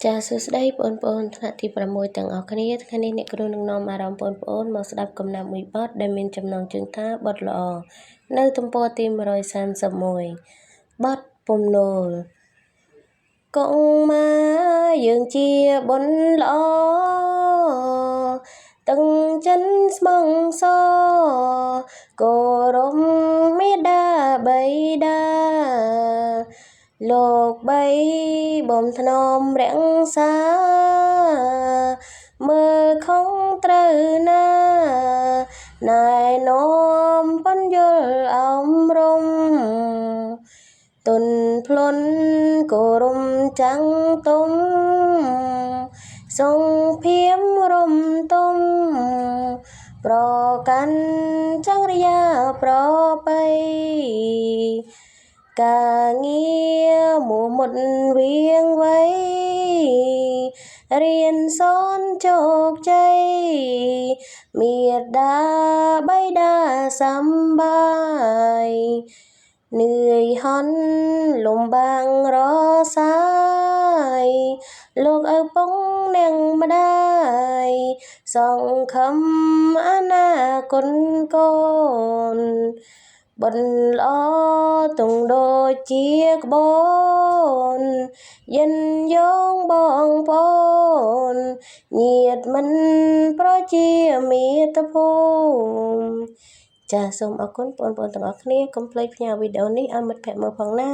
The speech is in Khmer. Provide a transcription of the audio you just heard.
ចាសួស្តីបងប្អូនថ្នាក់ទី6ទាំងអស់គ្នាថ្ងៃនេះអ្នកគ្រូនឹងនាំអារម្មណ៍បងប្អូនមកស្ដាប់កំណាព្យមួយបទដែលមានចំណងជើងថាបទល្អនៅទំព័រទី131បទពំនោលកុងម៉ាយើងជាបុណ្យល្អតឹងចិនស្មងសគោរពមេដាបៃតាលោកបីបំថ្នមរក្សាមើលខុងត្រូវណាណែនាំបញ្យល់អប់រំទុនភ្លុនគោរមចាំងទុំសង្ភៀមរំទុំប្រកាន់ចង្រិយាប្រពៃការងារមួមុតវៀងវៃរៀនសូនជោគជ័យមេដាបៃតាសម្បាយនឿយហន់លំបាំងរសាយលោកឪពុកនាងម្ដាយសង្ឃឹមអនាគតកូនបុណ្យល្អទង់ដូចជាក្បូនយិនយោងបងប្អូនញាតិមិត្តប្រជាមាតុភូមិចាសសូមអរគុណបងប្អូនទាំងអស់គ្នាកុំភ្លេចផ្ញើវីដេអូនេះឲ្យមិត្តភក្តិមើលផងណា